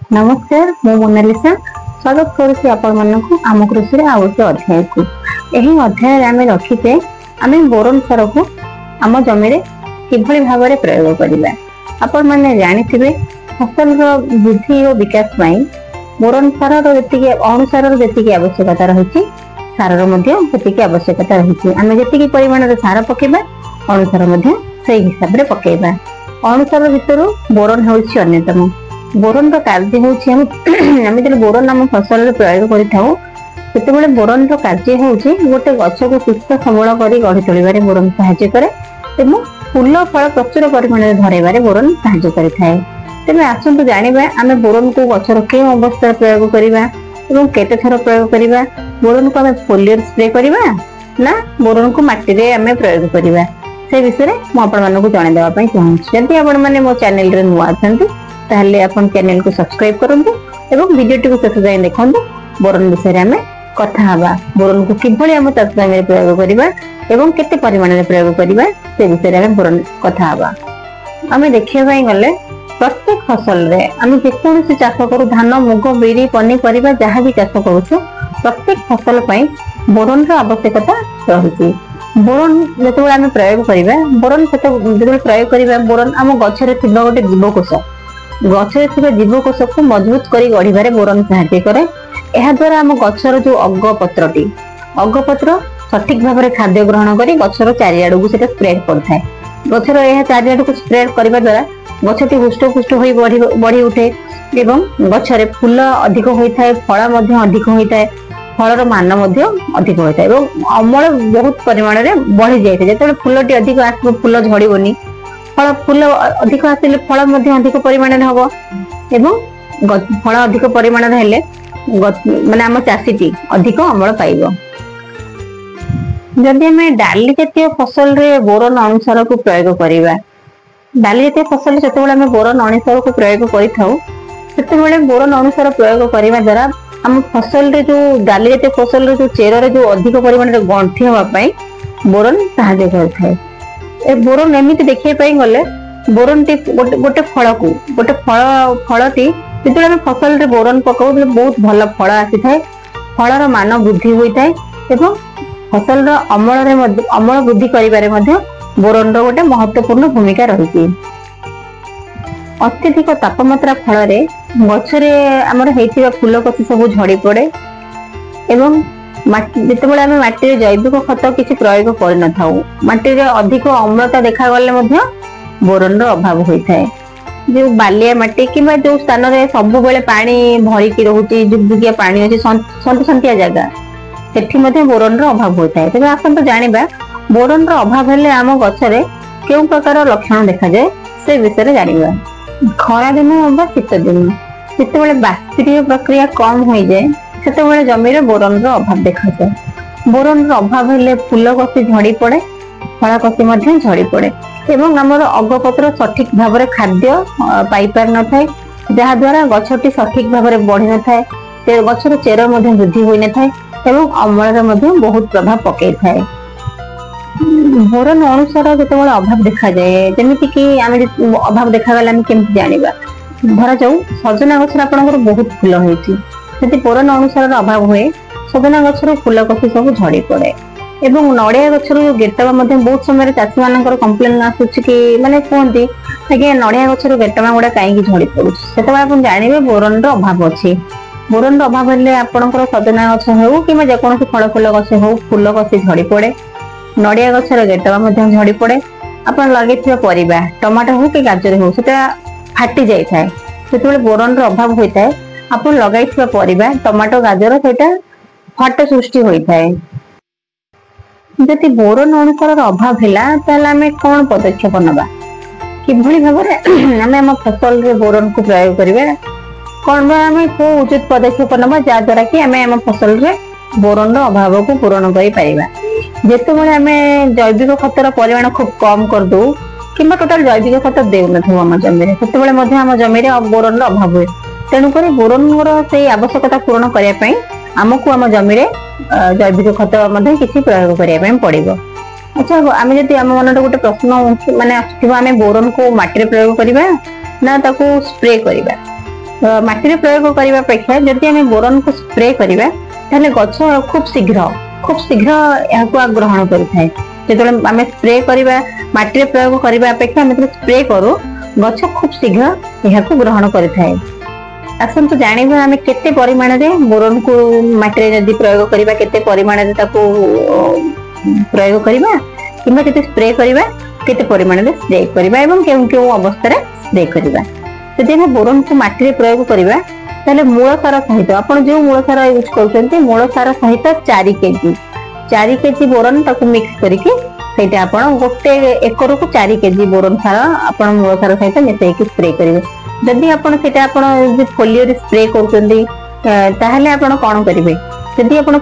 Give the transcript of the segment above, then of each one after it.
नमस्कार मु मोनालिसा स्वागत करुच्ची आपको आम कृषि आउ एक अध्याय को यही अध्याय आम रखीचे आम बोरन सार को आम जमी किभली भाव में प्रयोग करवा आपण मैंने जानी फसल वृद्धि और विकास बोरन सार जी अणुसार जी आवश्यकता रही सार जी आवश्यकता रही आम जी परिमाण सार पकेबा अणुसार से हिसाब से पकेबा अणुसार भितर बोरन हूँ अन्यतम बोरन कार्य हूँ जो बोरन आम फसल प्रयोग करते बोरन कार्य हूँ गोटे गछ को सुस्थ सबल कर गढ़ी तोड़ बोरन साहाय्य करे फूल फल प्रचुर परिमाण धरवे बोरन साहाय्य करे। तेज आसतु जाना आम बोरन को गचर के अवस्था प्रयोग करवा केते थर प्रयोग करवा बोरन को आम फोलियर स्प्रे करवा ना बोरन को मट्टी आम प्रयोग करवा से विषय मुझे जनईदेवाई चाहूँगी। जदि आपण मैंने मो चैनल रे नुआ अच्छा ताहले अपन चैनल को सब्सक्राइब करंतु एवं वीडियो टी को शेष जाए देखंतु बोरन विषय में कथा हवा बोरन को किभली हम चाष जमी प्रयोग करवा एवं केते परिमाण में प्रयोग करवा से विषय में बोरन कथा हवा। आम देखिया गले प्रत्येक फसल रे आम जेकोसी चाष करू धान मुग बिरी पनीपरिया जहाँ भी चाष करूछु प्रत्येक फसल बोरन आवश्यकता रही। बोरन जो आम प्रयोग करवा बोरन जो प्रयोग करवा बोरन आम गछरे थिबा गोटे जीवकोष गछरे थिबा जीवकोष को मजबूत करी गढ़िबारे बोरन सहायता करे। एहा द्वारा आम गछर जो अगपत्र सठिक भाव में खाद्य ग्रहण करी गछर चारिआडू को सेटा स्प्रेड करथाय। गछर एहा चारिआडू को स्प्रेड करबा द्वारा गछटी हुष्टपुष्ट होई बढ़ी उठे एवं गछरे फूल अधिक होइथाय फल मध्य अधिक होइथाय फलर मान अधिक होता है और अमल बहुत परिमाण में बढ़ी जाए जो फूलटी अधिक आस फूल झड़बनी फल अधिक आसिले फल अधिक परिमाण में हम एवं फल अधिक परिमाण हेले माने आम चाषीटी अधिक अमल पाइब। जदि आम डाली जातीय फसल रे बोरन अनुसार को प्रयोग करवा डाली जातीय फसल जो आम बोरन अनुसार को प्रयोग करते बोरन अनुसार प्रयोग करने द्वारा आम फसल रे जो डाली जातीय फसल रे जो चेर रे जो अधिक परिमाण रे गंठी होवाई बोरन साहाय्य करथाय। ए बोरन एमिति देखिए गले बोरन टी गोटे फल को गोटे फलटी जो आम फसल रे बोरन पकाऊ बहुत भल फल आसी थाए फलर मान वृद्धि होता है एवं फसल अमल वृद्धि करिबारे बोरन गोटे महत्वपूर्ण भूमिका रही। अत्यधिक तापमात्रा फल गछरे आमर हेतिबा फूल कसी सब झड़ी पड़े एवं जितेबाला आम माटी जैविक खत किसी प्रयोग करन थाउ माटी रे अधिक अम्लता देखा गले बोरन अभाव होता है। जो बालिया माटी कि जो स्थान में सब बेले पानी भरिकी रोचे जुगजुगिया पानी अच्छे सन्तसंतिया जगह सेठी बोरन अभाव होता है। तेज आसतु जाना बोरन अभाव हेले आम गछरे केउ प्रकार लक्षण देखा जाए से विषय जानिबा। खरा दिन शीत दिन जिते बाष्पीय प्रक्रिया कम हो जाए से जमी बोरन अभाव देखा जाए। बोरन अभाव हेले फूल कसी झड़ी पड़े फल कसी झड़ी पड़े एवं आमर अगपत्र सठिक भाव में खाद्य पाई पार न थाए जहाँ द्वारा गछटी सठिक भाव में बढ़ी न थाए गछर चेर वृद्धि होई न थाए एवं अमल बहुत प्रभाव पकई थाए। बोरन अनुसार जो अभाव देखा जाए जमीती कि आम अभाव देखा गला केमती जानिबा धरा जाऊ सजना गछर आपनकर बहुत फूल होइछि जदि बोरन अनुसार अभाव हुए सजना गछर फूल कसी सब झड़ी पड़े एवं नड़िया गछर गेटवा बहुत समय चाषी मान कंप्लेन आसुछि कि माने कहती आज्ञा नड़िया गछर गेटवा गुड़ा कहीं झड़ी पड़ू से जानवे बोरन अभाव अच्छी। बोरन अभाव हेले आपनकर सजना गछ हो कि जेकोसी फल फूल गछ हो फूल कसी झड़ी पड़े नड़िया गछर गेटवा झड़ी पड़े आप लगे परिबा टमाटो हो कि गाजर हो सेटा फाटी जाए से बोरन अभाव होता है आप लगे परिबा टमाटो गाजर सेटा फाट सृष्टि होता है। जदि बोरन अनुसार अभाव है आम कौन पदक्षेप नवा किभली भाव में आम फसल रे बोरन को प्रयोग करवा कौन आम को उचित पदक्षेप नवा जहाँद्वारा कि आम फसल रे बोरन अभाव को पूरण कर जिते आम जैविक खतर परिमाण खूब कम करदे कि टोटाल जैविक खत देना आम जमी से आम जमी बोरन अभाव हुए तेणुक बोरन से आवश्यकता पूरण करने आमको आम जमी जैविक खत किसी प्रयोग करने पड़ो। अच्छा आम जब आम मन गोटे प्रश्न माने आम बोरन को माटी प्रयोग करवा ना ताको स्प्रे करवा माटी रे प्रयोग करबा अपेक्षा जदि आमे बोरन को स्प्रे करबा ताले गछ खूब शीघ्र याको ग्रहण करिथाय। जेतले आमे स्प्रे करबा माटी रे प्रयोग करबा अपेक्षा आमे स्प्रे करू गछ खूब शीघ्र याको ग्रहण करिथाय। आसंतु जानिबा आमे केते परिमाण रे बोरन को माटी रे जदि प्रयोग करबा केते परिमाण रे ताको प्रयोग करबा किबा केते स्प्रे करबा केते परिमाण रे स्प्रे करबा एवं केउ अवस्था रे स्प्रे करबा। जदि हम बोरन को माटी रे प्रयोग करबा ताले मूल सार सहित आपण जो मूल सार यूज करछन्ते मूल सार सहित 4 केजी बोरन ताको मिक्स करके सेटा आपण गोटे एकर को 4 केजी बोरन सार आपण मूल सार सहित मिसै के स्प्रे करिवे। जदि आपण सेटा आपण फोलियो रे स्प्रे करछन्ते ताहले आपण कोन करिवे जदि आपण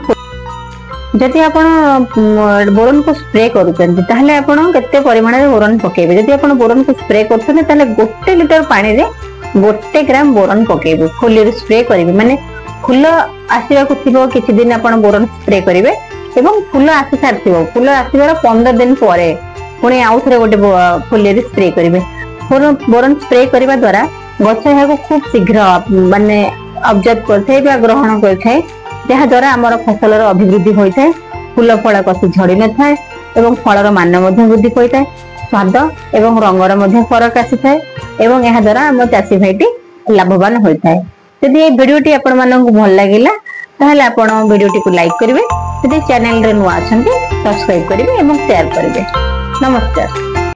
बोरन को स्प्रे करूछन्ते ताहले आपण केते परिमाण रे बोरन पकेबे। जदि आपण बोरन को स्प्रे करछन्ते ताहले 1 लीटर पानी रे 1 ग्राम बोरन पकेबे फोलियो रे स्प्रे करिवे। माने फूल आसीबा को थिबो किछि दिन आपण बोरन स्प्रे करिवे एवं फूल आसी सारथिबो फूल आसीबार 15 दिन परे पुणी आउ थरे गोटे फोलियो रे स्प्रे करिवे। बोरन स्प्रे करबा द्वारा गछ याको खूब शीघ्र माने ऑब्जर्व करथाय बा ग्रहण करथाय जहा द्वारा हमर फसलर अभिवृद्धि होइथाय। फूल फळ कसी झड़ी न थाय एवं फळर मान मध्ये वृद्धि होइथाय। स्वाद एवं रंगर मध्ये फरक आसीथाय एवं यहा द्वारा हम चासी भाईटी लाभवान होइथाय। यदि ए वीडियोटी आपण मानन को भल लागिला ताहले आपण वीडियोटी को लाइक करिवे। यदि चैनल रे नुआ अछंती सब्सक्राइब करिवे एवं शेयर करिवे। नमस्कार।